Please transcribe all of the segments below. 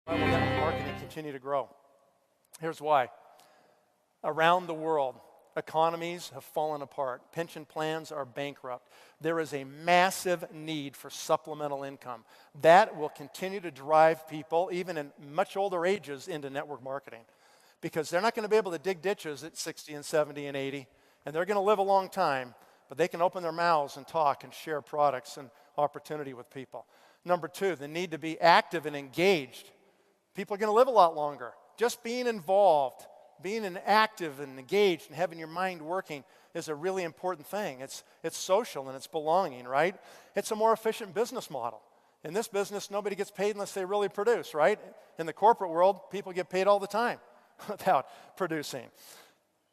Why will network marketing continue to grow? Here's why. Around the world, economies have fallen apart. Pension plans are bankrupt. There is a massive need for supplemental income. That will continue to drive people, even in much older ages, into network marketing, because they're not going to be able to dig ditches at 60 and 70 and 80, and they're going to live a long time, but they can open their mouths and talk and share products and opportunity with people. Number two, the need to be active and engaged. People are going to live a lot longer. Just being involved, being active and engaged and having your mind working is a really important thing. It's social and it's belonging, right? It's a more efficient business model. In this business, nobody gets paid unless they really produce, right? In the corporate world, people get paid all the time without producing.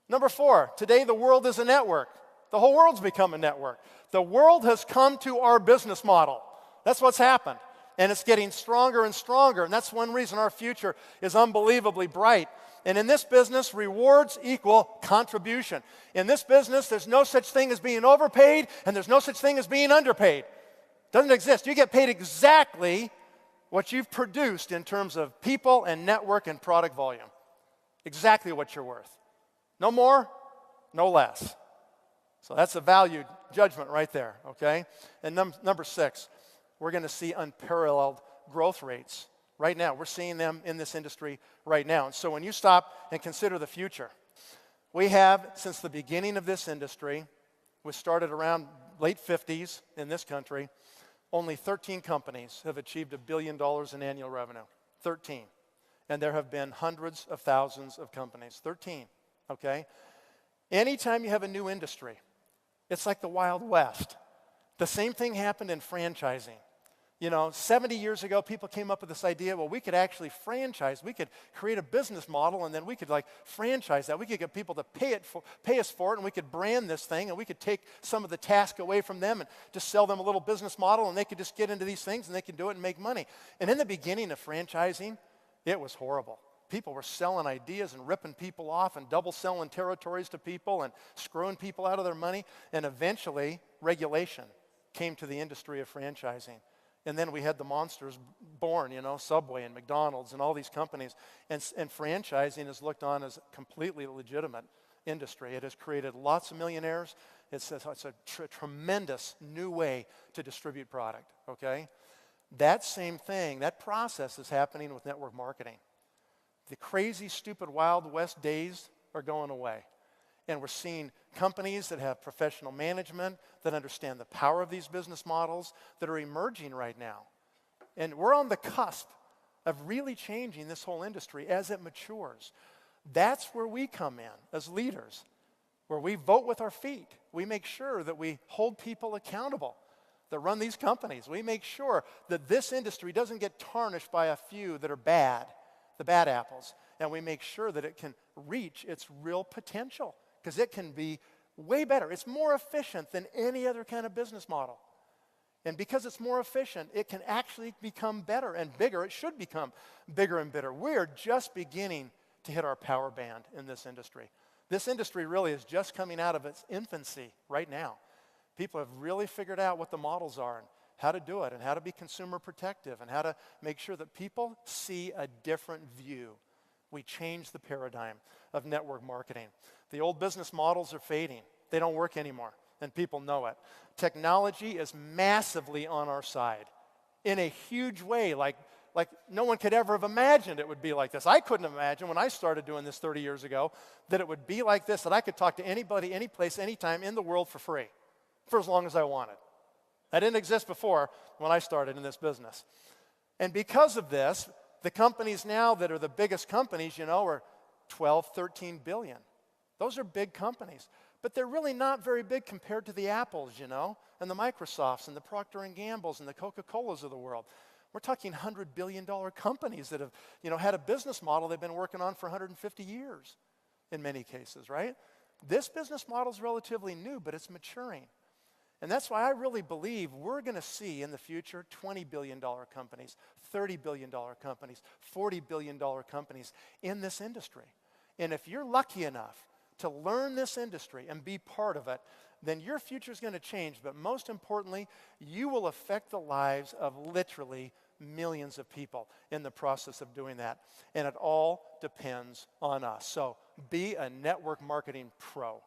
Number four, today the world is a network. The whole world's become a network. The world has come to our business model. That's what's happened. And it's getting stronger and stronger. And that's one reason our future is unbelievably bright. And in this business, rewards equal contribution. In this business, there's no such thing as being overpaid, and there's no such thing as being underpaid. Doesn't exist. You get paid exactly what you've produced in terms of people and network and product volume. Exactly what you're worth. No more, no less. So that's a valued judgment right there, okay? And number six, we're going to see unparalleled growth rates. Right now, we're seeing them in this industry right now. And so when you stop and consider the future, we have, since the beginning of this industry, we started around late 50s in this country, only 13 companies have achieved $1 billion in annual revenue. 13. And there have been hundreds of thousands of companies. 13, okay? Anytime you have a new industry, it's like the Wild West. The same thing happened in franchising. 70 years ago, people came up with this idea, well, we could actually franchise. We could create a business model, and then we could franchise that. We could get people to pay us for it, and we could brand this thing, and we could take some of the task away from them and just sell them a little business model, and they could just get into these things, and they could do it and make money. And in the beginning of franchising, it was horrible. People were selling ideas and ripping people off and double selling territories to people and screwing people out of their money. And eventually, regulation came to the industry of franchising. And then we had the monsters born, Subway and McDonald's and all these companies. And franchising is looked on as a completely legitimate industry. It has created lots of millionaires. It's a tremendous new way to distribute product, okay? That same thing, that process is happening with network marketing. The crazy, stupid, Wild West days are going away. And we're seeing companies that have professional management, that understand the power of these business models, that are emerging right now. And we're on the cusp of really changing this whole industry as it matures. That's where we come in as leaders, where we vote with our feet. We make sure that we hold people accountable that run these companies. We make sure that this industry doesn't get tarnished by a few that are bad, the bad apples. And we make sure that it can reach its real potential, because it can be way better. It's more efficient than any other kind of business model. And because it's more efficient, it can actually become better and bigger. It should become bigger and better. We're just beginning to hit our power band in this industry. This industry really is just coming out of its infancy right now. People have really figured out what the models are and how to do it and how to be consumer protective and how to make sure that people see a different view. We changed the paradigm of network marketing. The old business models are fading. They don't work anymore, and people know it. Technology is massively on our side in a huge way, like no one could ever have imagined it would be like this. I couldn't imagine when I started doing this 30 years ago that it would be like this, that I could talk to anybody, any place, anytime in the world for free, for as long as I wanted. That didn't exist before when I started in this business. And because of this, the companies now that are the biggest companies, are 12, 13 billion. Those are big companies. But they're really not very big compared to the Apples, and the Microsofts and the Procter & Gamble's and the Coca-Colas of the world. We're talking $100 billion companies that have, had a business model they've been working on for 150 years in many cases, right? This business model is relatively new, but it's maturing. And that's why I really believe we're going to see in the future $20 billion companies, $30 billion companies, $40 billion companies in this industry. And if you're lucky enough to learn this industry and be part of it, then your future is going to change. But most importantly, you will affect the lives of literally millions of people in the process of doing that. And it all depends on us. So be a network marketing pro.